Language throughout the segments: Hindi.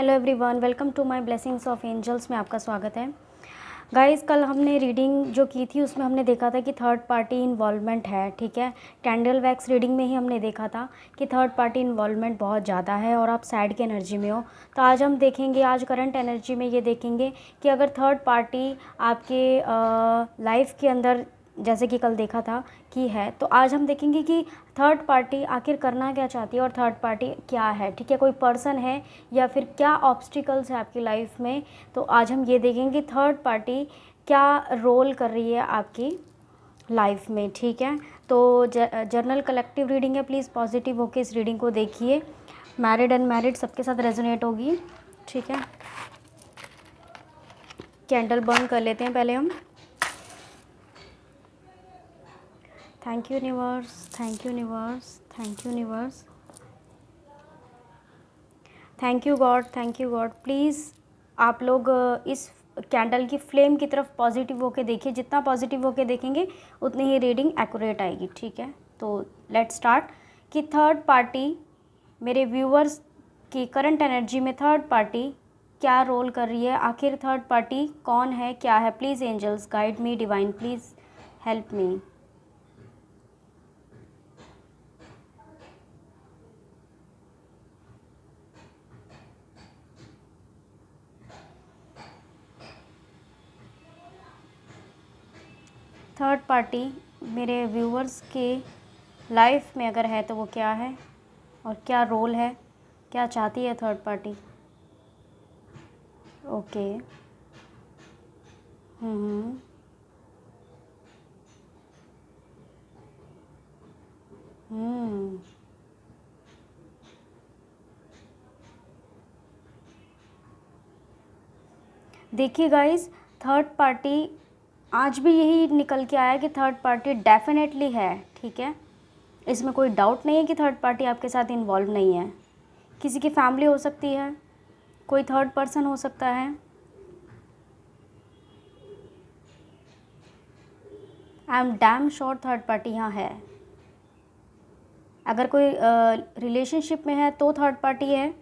Hello everyone, welcome to my blessings of angels में आपका स्वागत है। गाइस, कल हमने रीडिंग जो की थी उसमें हमने देखा था कि थर्ड पार्टी इन्वॉल्वमेंट है। ठीक है, कैंडल वैक्स रीडिंग में ही हमने देखा था कि थर्ड पार्टी इन्वॉल्वमेंट बहुत ज़्यादा है और आप सैड की एनर्जी में हो। तो आज हम देखेंगे, आज करंट एनर्जी में ये देखेंगे कि अगर थर्ड पार्टी आपके लाइफ के अंदर, जैसे कि कल देखा था कि है, तो आज हम देखेंगे कि थर्ड पार्टी आखिर करना क्या चाहती है और थर्ड पार्टी क्या है। ठीक है, कोई पर्सन है या फिर क्या ऑब्स्टिकल्स है आपकी लाइफ में। तो आज हम ये देखेंगे थर्ड पार्टी क्या रोल कर रही है आपकी लाइफ में। ठीक है, तो जर्नल कलेक्टिव रीडिंग है, प्लीज़ पॉजिटिव होकर इस रीडिंग को देखिए। मैरिड अनमैरिड सबके साथ रेजोनेट होगी। ठीक है, कैंडल बर्न कर लेते हैं पहले हम। Thank you universe, thank you universe, thank you universe, thank you God, thank you God. Please आप लोग इस कैंडल की फ्लेम की तरफ पॉजिटिव होके देखिए। जितना पॉजिटिव होके देखेंगे उतनी ही रीडिंग एक्यूरेट आएगी। ठीक है, तो लेट्स स्टार्ट कि थर्ड पार्टी मेरे व्यूअर्स की करंट एनर्जी में थर्ड पार्टी क्या रोल कर रही है। आखिर थर्ड पार्टी कौन है, क्या है। Please angels guide me, divine please help me. Third party मेरे व्यूअर्स के लाइफ में अगर है तो वो क्या है और क्या रोल है, क्या चाहती है थर्ड पार्टी। ओके, हम्म हम्म देखिए गाइस, थर्ड पार्टी आज भी यही निकल के आया कि थर्ड पार्टी डेफिनेटली है। ठीक है, इसमें कोई डाउट नहीं है कि थर्ड पार्टी आपके साथ इन्वॉल्व नहीं है। किसी की फैमिली हो सकती है, कोई थर्ड पर्सन हो सकता है। I am damn sure third party यहाँ है। अगर कोई रिलेशनशिप में है तो थर्ड पार्टी है।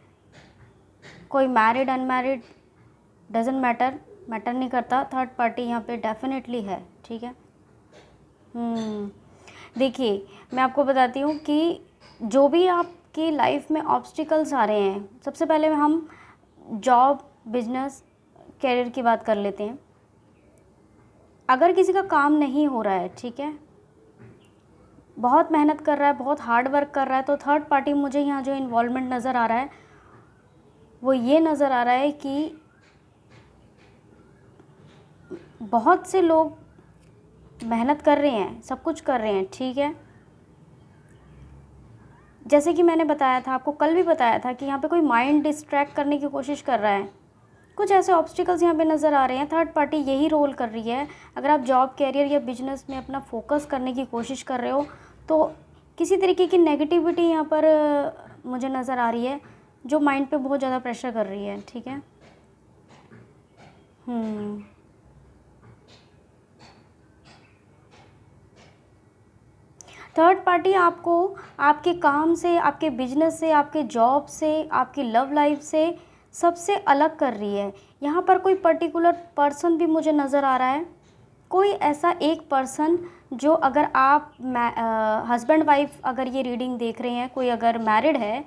कोई मैरिड अनमैरिड डजेंट मैटर नहीं करता, थर्ड पार्टी यहाँ पे डेफिनेटली है। ठीक है, देखिए मैं आपको बताती हूँ कि जो भी आपकी लाइफ में ऑब्स्टिकल्स आ रहे हैं, सबसे पहले हम जॉब, बिजनेस, कैरियर की बात कर लेते हैं। अगर किसी का काम नहीं हो रहा है, ठीक है, बहुत मेहनत कर रहा है, बहुत हार्ड वर्क कर रहा है, तो थर्ड पार्टी मुझे यहाँ जो इन्वॉल्वमेंट नज़र आ रहा है वो ये नज़र आ रहा है कि बहुत से लोग मेहनत कर रहे हैं, सब कुछ कर रहे हैं। ठीक है, जैसे कि मैंने बताया था आपको, कल भी बताया था कि यहाँ पे कोई माइंड डिस्ट्रैक्ट करने की कोशिश कर रहा है। कुछ ऐसे ऑब्स्टिकल्स यहाँ पे नज़र आ रहे हैं, थर्ड पार्टी यही रोल कर रही है। अगर आप जॉब, कैरियर या बिजनेस में अपना फोकस करने की कोशिश कर रहे हो तो किसी तरीके की नेगेटिविटी यहाँ पर मुझे नज़र आ रही है जो माइंड पे बहुत ज़्यादा प्रेशर कर रही है। ठीक है, थर्ड पार्टी आपको आपके काम से, आपके बिजनेस से, आपके जॉब से, आपकी लव लाइफ से सबसे अलग कर रही है। यहाँ पर कोई पर्टिकुलर पर्सन भी मुझे नज़र आ रहा है, कोई ऐसा एक पर्सन जो, अगर आप हस्बैंड वाइफ अगर ये रीडिंग देख रहे हैं, कोई अगर मैरिड है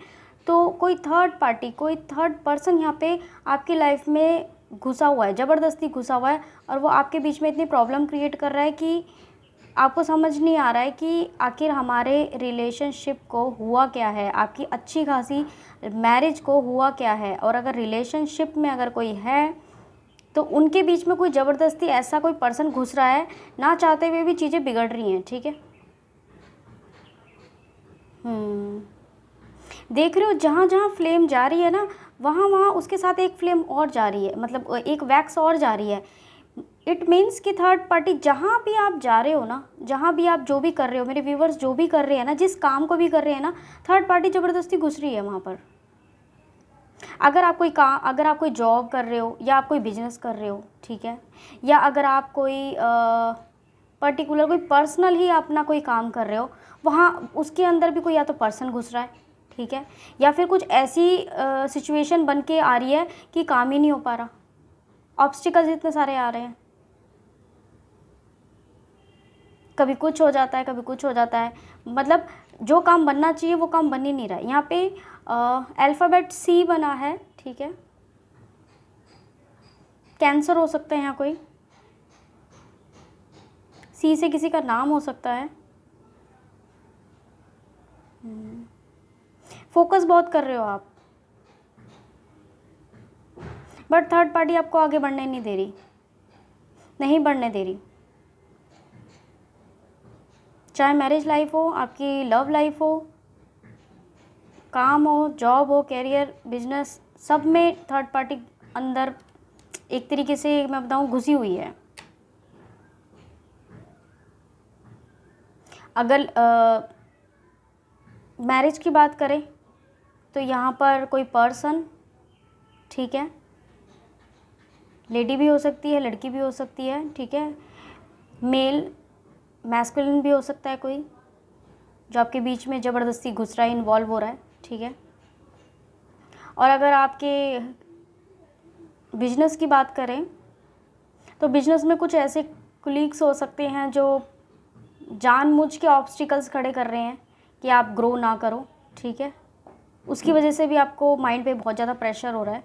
तो कोई थर्ड पार्टी, कोई थर्ड पर्सन यहाँ पे आपकी लाइफ में घुसा हुआ है, ज़बरदस्ती घुसा हुआ है, और वो आपके बीच में इतनी प्रॉब्लम क्रिएट कर रहा है कि आपको समझ नहीं आ रहा है कि आखिर हमारे रिलेशनशिप को हुआ क्या है, आपकी अच्छी खासी मैरिज को हुआ क्या है। और अगर रिलेशनशिप में अगर कोई है तो उनके बीच में कोई ज़बरदस्ती ऐसा कोई पर्सन घुस रहा है, ना चाहते हुए भी चीज़ें बिगड़ रही हैं। ठीक है, देख रहे हो, जहाँ जहाँ फ्लेम जा रही है ना, वहाँ वहाँ उसके साथ एक फ्लेम और जा रही है, मतलब एक वैक्स और जा रही है। इट मीन्स कि थर्ड पार्टी जहाँ भी आप जा रहे हो ना, जहाँ भी आप जो भी कर रहे हो, मेरे व्यूवर्स जो भी कर रहे हैं ना, जिस काम को भी कर रहे हैं ना, थर्ड पार्टी ज़बरदस्ती घुस रही है वहाँ पर। अगर आप कोई काम, अगर आप कोई जॉब कर रहे हो या आप कोई बिजनेस कर रहे हो, ठीक है, या अगर आप कोई पर्टिकुलर कोई पर्सनल ही अपना कोई काम कर रहे हो, वहाँ उसके अंदर भी कोई या तो पर्सन घुस रहा है। ठीक है, या फिर कुछ ऐसी सिचुएशन बन के आ रही है कि काम ही नहीं हो पा रहा, ऑब्स्टिकल्स इतने सारे आ रहे हैं, कभी कुछ हो जाता है, कभी कुछ हो जाता है, मतलब जो काम बनना चाहिए वो काम बन ही नहीं रहा है। यहाँ पे अल्फ़ाबेट सी बना है, ठीक है, कैंसर हो सकता है यहाँ कोई, सी से किसी का नाम हो सकता है। फोकस बहुत कर रहे हो आप, बट थर्ड पार्टी आपको आगे बढ़ने नहीं दे रही, नहीं बढ़ने दे रही। चाहे मैरिज लाइफ हो, आपकी लव लाइफ हो, काम हो, जॉब हो, कैरियर, बिजनेस, सब में थर्ड पार्टी अंदर एक तरीके से मैं बताऊं घुसी हुई है। अगर मैरिज की बात करें तो यहाँ पर कोई पर्सन, ठीक है, लेडी भी हो सकती है, लड़की भी हो सकती है, ठीक है, मेल मैस्कुलिन भी हो सकता है कोई, जो आपके बीच में ज़बरदस्ती घुस रहा है, इन्वॉल्व हो रहा है, ठीक है। और अगर आपके बिजनेस की बात करें तो बिजनेस में कुछ ऐसे कुलीग्स हो सकते हैं जो जानबूझ के ऑब्स्टिकल्स खड़े कर रहे हैं कि आप ग्रो ना करो, ठीक है, उसकी वजह से भी आपको माइंड पे बहुत ज़्यादा प्रेशर हो रहा है।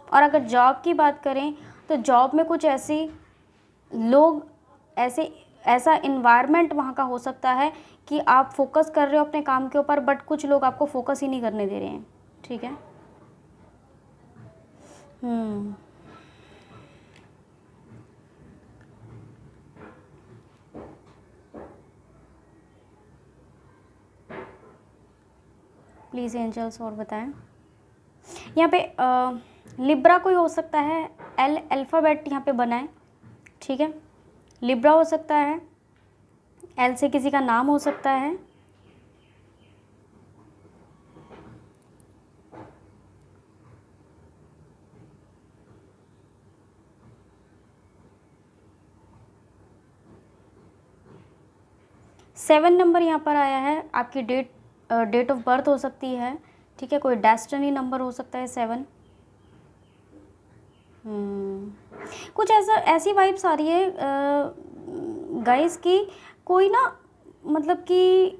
और अगर जॉब की बात करें तो जॉब में कुछ ऐसे लोग, ऐसा इन्वायरमेंट वहाँ का हो सकता है कि आप फोकस कर रहे हो अपने काम के ऊपर, बट कुछ लोग आपको फोकस ही नहीं करने दे रहे हैं, ठीक है। प्लीज़ एंजल्स और बताएं। यहाँ पे लिब्रा कोई हो सकता है, एल अल्फ़ाबेट यहाँ पे बना है, ठीक है, लिब्रा हो सकता है, एल से किसी का नाम हो सकता है, सेवन नंबर यहाँ पर आया है, आपकी डेट ऑफ बर्थ हो सकती है, ठीक है, कोई डेस्टिनी नंबर हो सकता है 7। कुछ ऐसी वाइब्स आ रही है गाइस की कोई ना, मतलब कि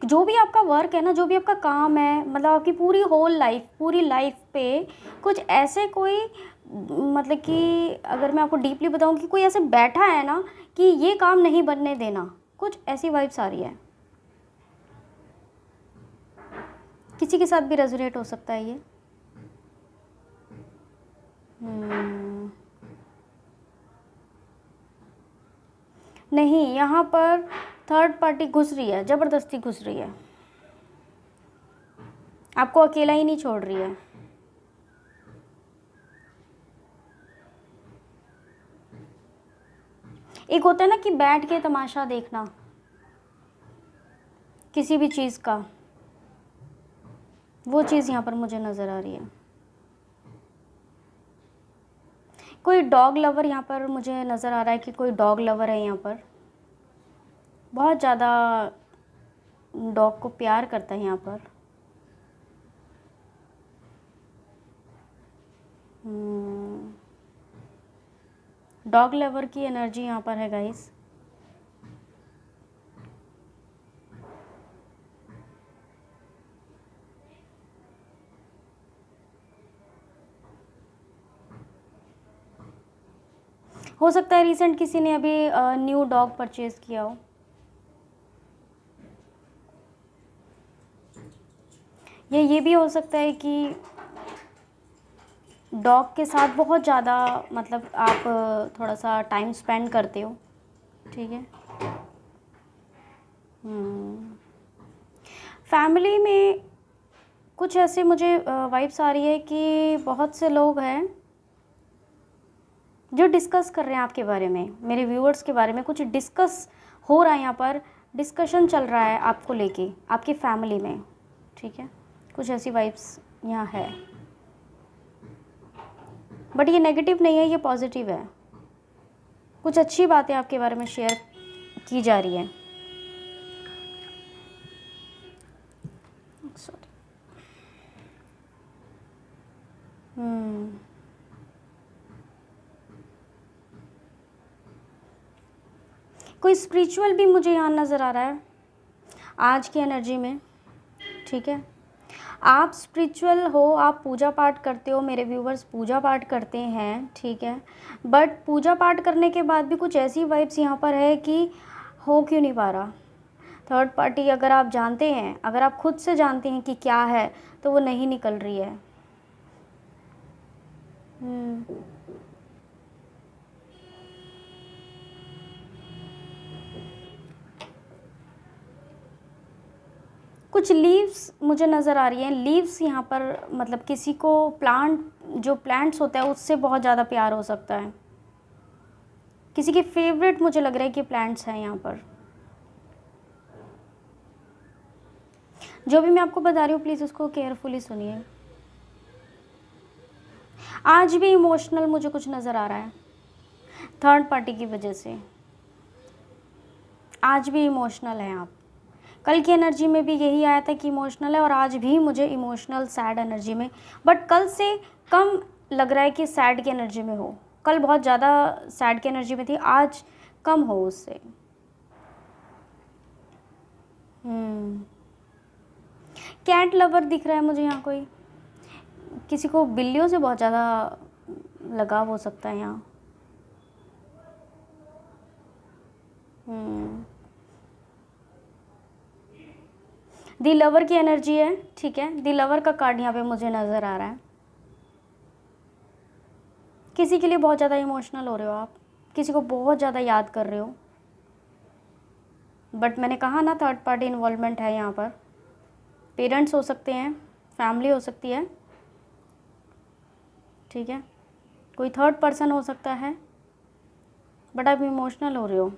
जो भी आपका वर्क है ना, जो भी आपका काम है, मतलब आपकी पूरी होल लाइफ, पूरी लाइफ पे कुछ ऐसे कोई, मतलब कि अगर मैं आपको डीपली बताऊं कि कोई ऐसे बैठा है ना कि ये काम नहीं बनने देना, कुछ ऐसी वाइब्स आ रही है। किसी के साथ भी रेजोनेट हो सकता है ये। नहीं, यहाँ पर थर्ड पार्टी घुस रही है, ज़बरदस्ती घुस रही है, आपको अकेला ही नहीं छोड़ रही है। एक होता है ना कि बैठ के तमाशा देखना किसी भी चीज़ का, वो चीज़ यहाँ पर मुझे नज़र आ रही है। कोई डॉग लवर यहाँ पर मुझे नज़र आ रहा है कि कोई डॉग लवर है यहाँ पर, बहुत ज़्यादा डॉग को प्यार करता है यहाँ पर। डॉग लवर की एनर्जी यहाँ पर है गाइस। हो सकता है रिसेंट किसी ने अभी न्यू डॉग परचेज़ किया हो। ये भी हो सकता है कि डॉग के साथ बहुत ज़्यादा, मतलब आप थोड़ा सा टाइम स्पेंड करते हो, ठीक है। फैमिली में कुछ ऐसे मुझे वाइब्स आ रही है कि बहुत से लोग हैं जो डिस्कस कर रहे हैं आपके बारे में, मेरे व्यूअर्स के बारे में कुछ डिस्कस हो रहा है, यहाँ पर डिस्कशन चल रहा है आपको लेके, आपकी फैमिली में, ठीक है। कुछ ऐसी वाइब्स यहाँ है, बट ये नेगेटिव नहीं है, ये पॉजिटिव है। कुछ अच्छी बातें आपके बारे में शेयर की जा रही है। कोई स्पिरिचुअल भी मुझे यहाँ नज़र आ रहा है आज की एनर्जी में, ठीक है। आप स्पिरिचुअल हो, आप पूजा पाठ करते हो, मेरे व्यूवर्स पूजा पाठ करते हैं, ठीक है। बट पूजा पाठ करने के बाद भी कुछ ऐसी वाइब्स यहाँ पर है कि हो क्यों नहीं पा रहा। थर्ड पार्टी अगर आप जानते हैं, अगर आप खुद से जानते हैं कि क्या है, तो वो नहीं निकल रही है। कुछ लीव्स मुझे नज़र आ रही हैं। लीव्स यहाँ पर मतलब किसी को जो प्लांट्स होता है उससे बहुत ज़्यादा प्यार हो सकता है। किसी के फेवरेट मुझे लग रहा है कि प्लांट्स हैं यहाँ पर। जो भी मैं आपको बता रही हूँ प्लीज़ उसको केयरफुली सुनिए। आज भी इमोशनल मुझे कुछ नज़र आ रहा है थर्ड पार्टी की वजह से। आज भी इमोशनल हैं आप। कल की एनर्जी में भी यही आया था कि इमोशनल है, और आज भी मुझे इमोशनल सैड एनर्जी में, बट कल से कम लग रहा है कि सैड की एनर्जी में हो। कल बहुत ज़्यादा सैड की एनर्जी में थी, आज कम हो उससे। कैट लवर दिख रहा है मुझे यहाँ। कोई किसी को बिल्लियों से बहुत ज़्यादा लगाव हो सकता है यहाँ। दी लवर की एनर्जी है, ठीक है। दी लवर का कार्ड यहाँ पे मुझे नज़र आ रहा है। किसी के लिए बहुत ज़्यादा इमोशनल हो रहे हो आप, किसी को बहुत ज़्यादा याद कर रहे हो, बट मैंने कहा ना थर्ड पार्टी इन्वॉल्वमेंट है यहाँ पर। पेरेंट्स हो सकते हैं, फैमिली हो सकती है, ठीक है। कोई थर्ड पर्सन हो सकता है, बट आप इमोशनल हो रहे हो।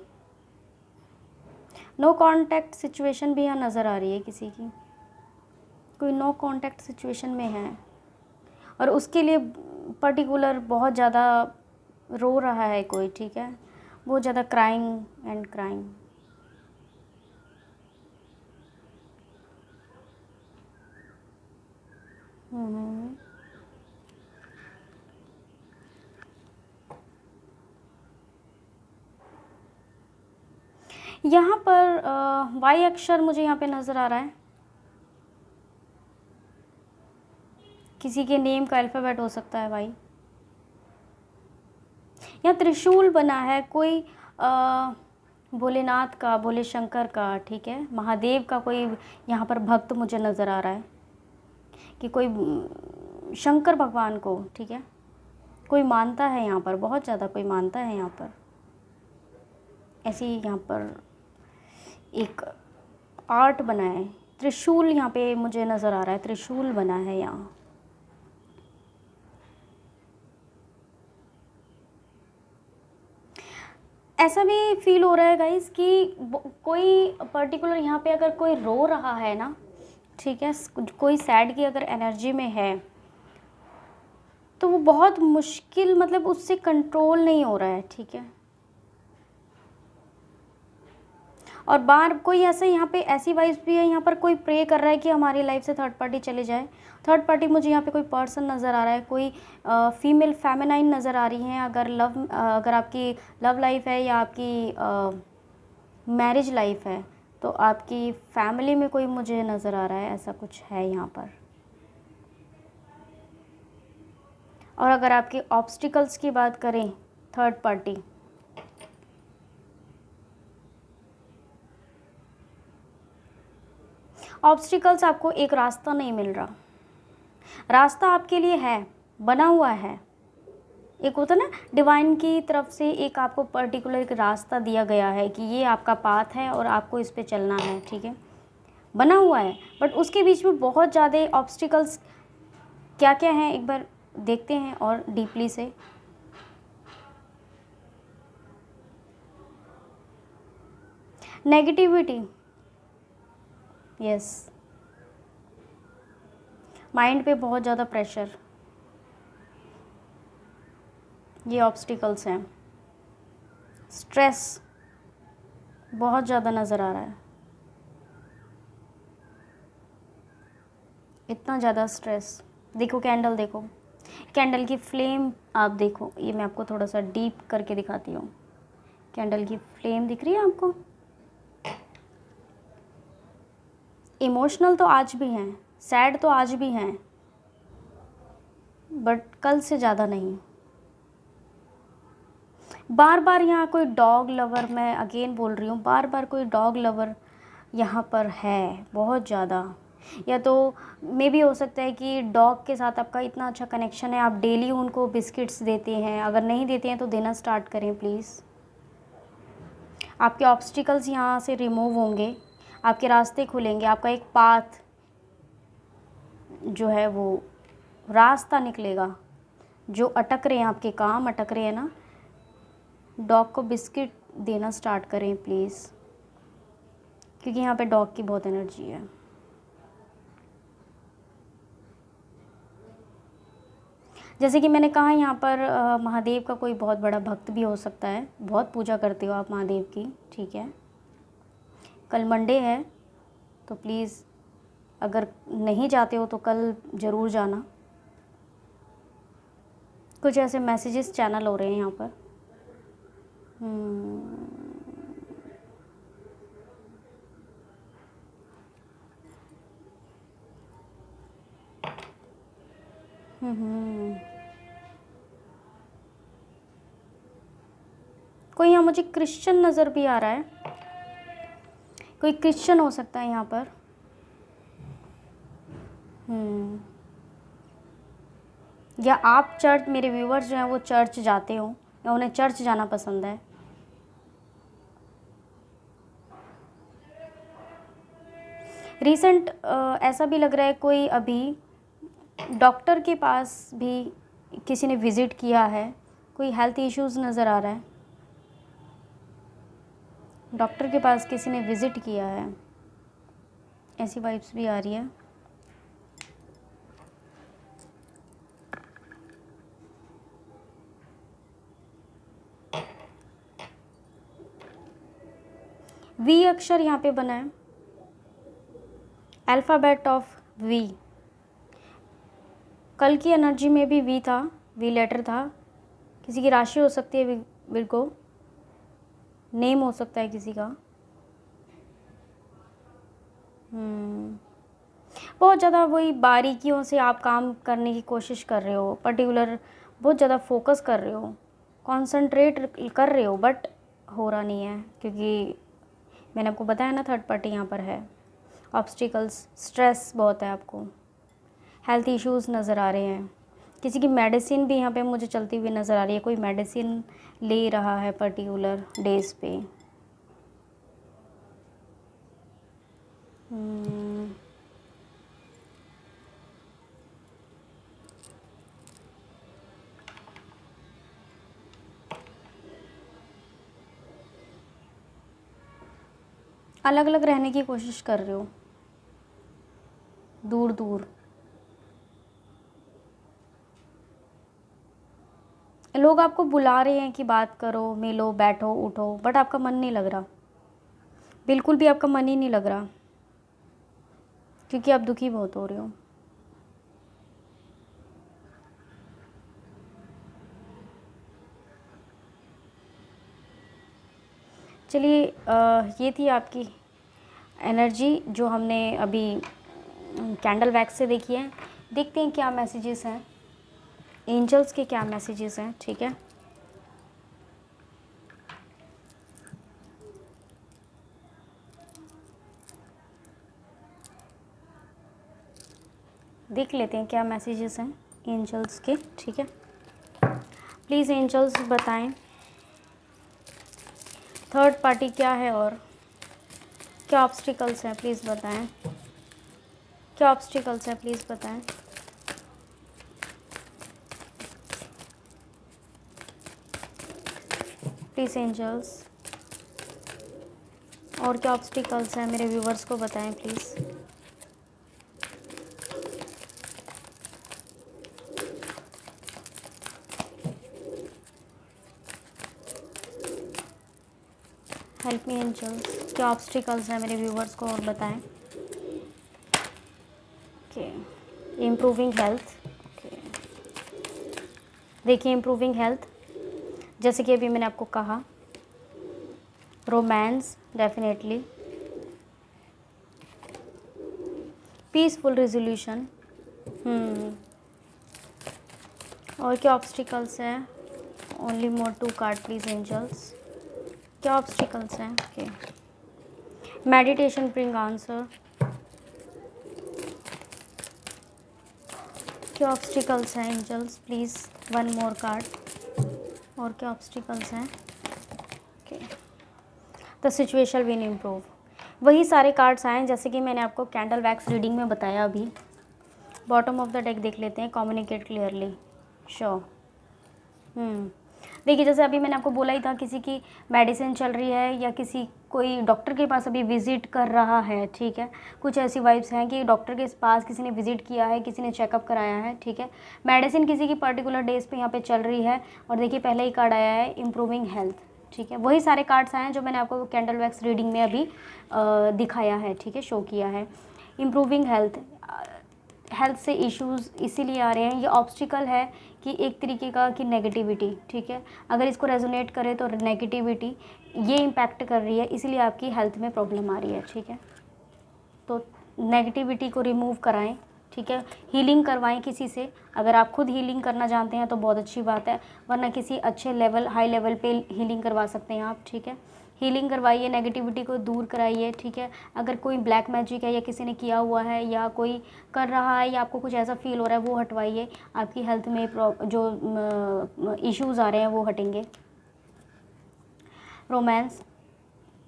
नो कांटेक्ट सिचुएशन भी यहाँ नज़र आ रही है किसी की। कोई नो कांटेक्ट सिचुएशन में है और उसके लिए पर्टिकुलर बहुत ज़्यादा रो रहा है कोई, ठीक है। बहुत ज़्यादा क्राइंग एंड क्राइंग। यहाँ पर वाई अक्षर मुझे यहाँ पे नज़र आ रहा है। किसी के नेम का अल्फ़ाबेट हो सकता है वाई। यहाँ त्रिशूल बना है, कोई भोलेनाथ का, भोले शंकर का, ठीक है, महादेव का कोई यहाँ पर भक्त मुझे नज़र आ रहा है कि कोई शंकर भगवान को, ठीक है, कोई मानता है यहाँ पर, बहुत ज़्यादा कोई मानता है यहाँ पर। ऐसे ही यहाँ पर एक आर्ट बना है। त्रिशूल यहाँ पे मुझे नज़र आ रहा है, त्रिशूल बना है यहाँ। ऐसा भी फील हो रहा है गाइस कि कोई पर्टिकुलर यहाँ पे अगर कोई रो रहा है ना, ठीक है, कोई सैड की अगर एनर्जी में है तो वो बहुत मुश्किल, मतलब उससे कंट्रोल नहीं हो रहा है, ठीक है। और बार कोई ऐसा यहाँ पे ऐसी वाइब्स भी है, यहाँ पर कोई प्रे कर रहा है कि हमारी लाइफ से थर्ड पार्टी चले जाए। थर्ड पार्टी मुझे यहाँ पे कोई पर्सन नज़र आ रहा है, कोई फीमेल फेमिनाइन नज़र आ रही हैं। अगर आपकी लव लाइफ है या आपकी मैरिज लाइफ है तो आपकी फैमिली में कोई मुझे नज़र आ रहा है, ऐसा कुछ है यहाँ पर। और अगर आपके ऑब्स्टिकल्स की बात करें थर्ड पार्टी, ऑब्स्टिकल्स आपको एक रास्ता नहीं मिल रहा। रास्ता आपके लिए है, बना हुआ है। एक होता ना डिवाइन की तरफ से एक आपको पर्टिकुलर एक रास्ता दिया गया है कि ये आपका पाथ है और आपको इस पे चलना है, ठीक है, बना हुआ है। बट उसके बीच में बहुत ज़्यादा ऑब्स्टिकल्स क्या क्या हैं एक बार देखते हैं और डीपली से। नेगेटिविटी, यस, माइंड पे बहुत ज़्यादा प्रेशर, ये ऑब्स्टिकल्स हैं। स्ट्रेस बहुत ज़्यादा नज़र आ रहा है, इतना ज़्यादा स्ट्रेस। देखो कैंडल, देखो कैंडल की फ्लेम आप देखो, ये मैं आपको थोड़ा सा डीप करके दिखाती हूँ। कैंडल की फ्लेम दिख रही है आपको? इमोशनल तो आज भी हैं, सैड तो आज भी हैं, बट कल से ज़्यादा नहीं। बार बार यहाँ कोई डॉग लवर, मैं अगेन बोल रही हूँ, बार बार कोई डॉग लवर यहाँ पर है बहुत ज़्यादा। या तो मे भी हो सकता है कि डॉग के साथ आपका इतना अच्छा कनेक्शन है, आप डेली उनको बिस्किट्स देते हैं, अगर नहीं देते हैं तो देना स्टार्ट करें प्लीज़। आपके ऑब्स्टिकल्स यहाँ से रिमूव होंगे, आपके रास्ते खुलेंगे, आपका एक पाथ जो है वो रास्ता निकलेगा। जो अटक रहे हैं, आपके काम अटक रहे हैं ना, डॉग को बिस्किट देना स्टार्ट करें प्लीज़, क्योंकि यहाँ पे डॉग की बहुत एनर्जी है। जैसे कि मैंने कहा, यहाँ पर महादेव का कोई बहुत बड़ा भक्त भी हो सकता है, बहुत पूजा करते हो आप महादेव की, ठीक है। कल मंडे है तो प्लीज़ अगर नहीं जाते हो तो कल ज़रूर जाना। कुछ ऐसे मैसेजेस चैनल हो रहे हैं यहाँ पर। कोई यहाँ मुझे क्रिश्चियन नज़र भी आ रहा है, कोई क्रिश्चियन हो सकता है यहाँ पर। या आप चर्च, मेरे व्यूवर्स जो हैं वो चर्च जाते हो या उन्हें चर्च जाना पसंद है। रिसेंट ऐसा भी लग रहा है कोई अभी डॉक्टर के पास भी किसी ने विज़िट किया है, कोई हेल्थ इश्यूज़ नज़र आ रहा है, डॉक्टर के पास किसी ने विज़िट किया है, ऐसी वाइब्स भी आ रही है। वी अक्षर यहाँ पे बना है, अल्फ़ाबेट ऑफ वी। कल की एनर्जी में भी वी था, वी लेटर था। किसी की राशि हो सकती है विर्गो, नेम हो सकता है किसी का। बहुत ज़्यादा वही बारीकियों से आप काम करने की कोशिश कर रहे हो, पर्टिकुलर बहुत ज़्यादा फोकस कर रहे हो, कंसंट्रेट कर रहे हो, बट हो रहा नहीं है, क्योंकि मैंने आपको बताया ना थर्ड पार्टी यहाँ पर है। ऑब्स्टिकल्स, स्ट्रेस बहुत है आपको, हेल्थ इश्यूज़ नज़र आ रहे हैं। किसी की मेडिसिन भी यहाँ पे मुझे चलती हुई नज़र आ रही है, कोई मेडिसिन ले रहा है पर्टिकुलर डेज़ पे। अलग अलग रहने की कोशिश कर रहे हो, दूर दूर। लोग आपको बुला रहे हैं कि बात करो, मिलो, बैठो, उठो, बट आपका मन नहीं लग रहा, बिल्कुल भी आपका मन ही नहीं लग रहा, क्योंकि आप दुखी बहुत हो रहे हो। चलिए, ये थी आपकी एनर्जी जो हमने अभी कैंडल वैक्स से देखी है। देखते हैं क्या मैसेजेस हैं, एंजल्स के क्या मैसेजेस हैं, ठीक है। देख लेते हैं क्या मैसेजेस हैं एंजल्स के, ठीक है। प्लीज़ एंजल्स बताएं थर्ड पार्टी क्या है और क्या ऑब्स्टिकल्स हैं, प्लीज़ बताएं। क्या ऑब्स्टिकल्स हैं, प्लीज़ बताएं। प्लीज़ एंजल्स, और क्या ऑब्स्टिकल्स हैं मेरे व्यूवर्स को बताएं प्लीज़। हेल्प मी एंजल्स, क्या ऑब्स्टिकल्स हैं मेरे व्यूवर्स को और बताएं। Okay, improving health. ओके, देखिए इम्प्रूविंग हेल्थ, जैसे कि अभी मैंने आपको कहा रोमांस डेफिनेटली, पीसफुल रेजोल्यूशन। और क्या ऑब्स्टिकल्स हैं? Only more 2 card please angels. क्या ऑब्स्टिकल्स हैं? Okay, meditation bring answer. क्या ऑब्स्टिकल्स हैं एंजल्स? Please 1 more card. और क्या ऑब्स्टिकल्स हैं? Okay, the situation will improve. वही सारे कार्ड्स आए जैसे कि मैंने आपको कैंडल वैक्स रीडिंग में बताया। अभी बॉटम ऑफ द डेक देख लेते हैं, कम्युनिकेट क्लियरली। श्योर। देखिए, जैसे अभी मैंने आपको बोला ही था, किसी की मेडिसिन चल रही है या किसी कोई डॉक्टर के पास अभी विज़िट कर रहा है, ठीक है। कुछ ऐसी वाइब्स हैं कि डॉक्टर के पास किसी ने विज़िट किया है, किसी ने चेकअप कराया है, ठीक है। मेडिसिन किसी की पर्टिकुलर डेज पे यहाँ पे चल रही है। और देखिए, पहले ही कार्ड आया है इम्प्रूविंग हेल्थ, ठीक है। वही सारे कार्ड्स आए हैं जो मैंने आपको कैंडल वैक्स रीडिंग में अभी दिखाया है, ठीक है, शो किया है। इम्प्रूविंग हेल्थ, हेल्थ से इश्यूज़ इसीलिए आ रहे हैं, ये ऑब्स्टिकल है कि एक तरीके का कि नेगेटिविटी, ठीक है। अगर इसको रेजोनेट करें तो नेगेटिविटी ये इम्पैक्ट कर रही है, इसीलिए आपकी हेल्थ में प्रॉब्लम आ रही है, ठीक है। तो नेगेटिविटी को रिमूव कराएं, ठीक है। हीलिंग करवाएं किसी से। अगर आप खुद हीलिंग करना जानते हैं तो बहुत अच्छी बात है, वरना किसी अच्छे लेवल, हाई लेवल पे हीलिंग करवा सकते हैं आप, ठीक है। हीलिंग करवाइए, नेगेटिविटी को दूर कराइए, ठीक है। अगर कोई ब्लैक मैजिक है या किसी ने किया हुआ है या कोई कर रहा है या आपको कुछ ऐसा फील हो रहा है, वो हटवाइए। आपकी हेल्थ में जो इश्यूज़ आ रहे हैं वो हटेंगे। रोमांस,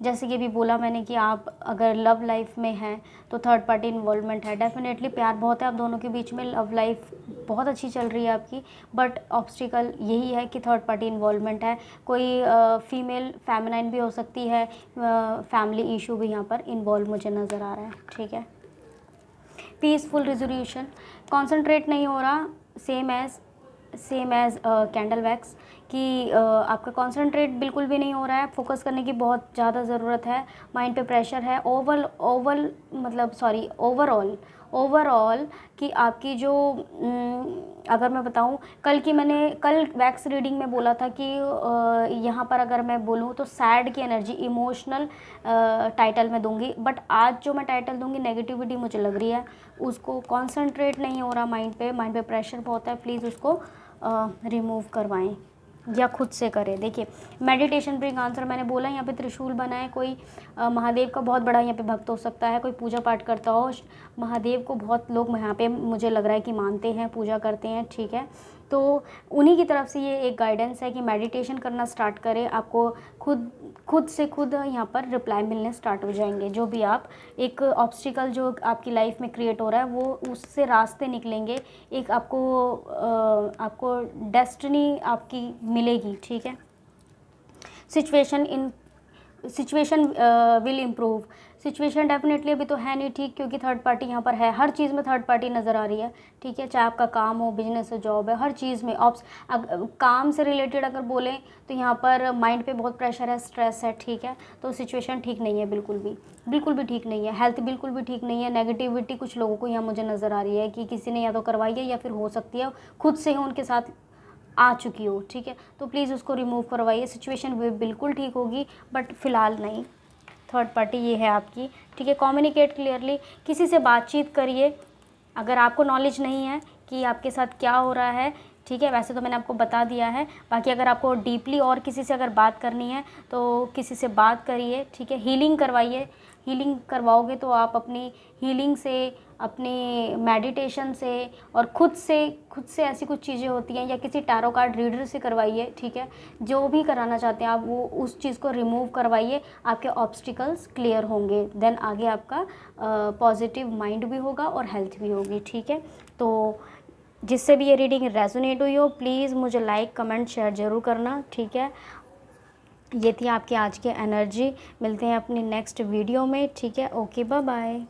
जैसे कि अभी बोला मैंने कि आप अगर लव लाइफ में हैं तो थर्ड पार्टी इन्वॉल्वमेंट है। डेफिनेटली प्यार बहुत है आप दोनों के बीच में, लव लाइफ बहुत अच्छी चल रही है आपकी, बट ऑब्स्टिकल यही है कि थर्ड पार्टी इन्वॉल्वमेंट है। कोई फीमेल फेमिनाइन भी हो सकती है, फैमिली इशू भी यहाँ पर इन्वॉल्व मुझे नज़र आ रहा है, ठीक है। पीसफुल रेजोल्यूशन, कॉन्सेंट्रेट नहीं हो रहा, सेम एज कैंडल वैक्स कि आपका कंसंट्रेट बिल्कुल भी नहीं हो रहा है, फोकस करने की बहुत ज़्यादा ज़रूरत है, माइंड पे प्रेशर है। ओवरऑल कि आपकी जो अगर मैं बताऊं, कल वैक्स रीडिंग में बोला था कि यहाँ पर अगर मैं बोलूँ तो सैड की एनर्जी, इमोशनल टाइटल में दूंगी, बट आज जो मैं टाइटल दूंगी नेगेटिविटी मुझे लग रही है, उसको कंसंट्रेट नहीं हो रहा, माइंड पे प्रेशर बहुत है, प्लीज़ उसको रिमूव करवाएं या खुद से करें। देखिए, मेडिटेशन ब्रिंग आंसर मैंने बोला, यहाँ पे त्रिशूल बना है, कोई महादेव का बहुत बड़ा यहाँ पे भक्त हो सकता है, कोई पूजा पाठ करता हो। महादेव को बहुत लोग यहाँ पे मुझे लग रहा है कि मानते हैं, पूजा करते हैं, ठीक है। तो उन्हीं की तरफ से ये एक गाइडेंस है कि मेडिटेशन करना स्टार्ट करें, आपको खुद से खुद यहाँ पर रिप्लाई मिलने स्टार्ट हो जाएंगे। जो भी आप एक ऑब्स्टिकल जो आपकी लाइफ में क्रिएट हो रहा है वो उससे रास्ते निकलेंगे, एक आपको डेस्टिनी आपकी मिलेगी, ठीक है। Situation will improve. Situation definitely अभी तो है नहीं ठीक, क्योंकि थर्ड पार्टी यहाँ पर है, हर चीज़ में थर्ड पार्टी नज़र आ रही है, ठीक है। चाहे आपका काम हो, बिजनेस हो, जॉब है, हर चीज़ में काम से रिलेटेड अगर बोलें तो यहाँ पर माइंड पे बहुत प्रेशर है, स्ट्रेस है, ठीक है। तो सिचुएशन ठीक नहीं है, बिल्कुल भी ठीक नहीं है। हेल्थ बिल्कुल भी ठीक नहीं है। नेगेटिविटी कुछ लोगों को यहाँ मुझे नज़र आ रही है कि किसी ने या तो करवाई है या फिर हो सकती है खुद से ही उनके साथ आ चुकी हो, ठीक है। तो प्लीज़ उसको रिमूव करवाइए। सिचुएशन बिल्कुल ठीक होगी, बट फ़िलहाल नहीं। थर्ड पार्टी ये है आपकी, ठीक है। कम्युनिकेट क्लियरली, किसी से बातचीत करिए। अगर आपको नॉलेज नहीं है कि आपके साथ क्या हो रहा है, ठीक है, वैसे तो मैंने आपको बता दिया है। बाकी अगर आपको डीपली और किसी से अगर बात करनी है तो किसी से बात करिए, ठीक है। हीलिंग करवाइए। हीलिंग करवाओगे तो आप अपनी हीलिंग से, अपनी मेडिटेशन से और खुद से ऐसी कुछ चीज़ें होती हैं, या किसी टैरो कार्ड रीडर से करवाइए, ठीक है। जो भी कराना चाहते हैं आप वो उस चीज़ को रिमूव करवाइए, आपके ऑब्स्टिकल्स क्लियर होंगे, देन आगे आपका पॉजिटिव माइंड भी होगा और हेल्थ भी होगी, ठीक है। तो जिससे भी ये रीडिंग रेजोनेट हुई हो, प्लीज़ मुझे लाइक, कमेंट, शेयर ज़रूर करना, ठीक है। ये थी आपकी आज की एनर्जी। मिलते हैं अपनी नेक्स्ट वीडियो में, ठीक है। Okay, bye bye.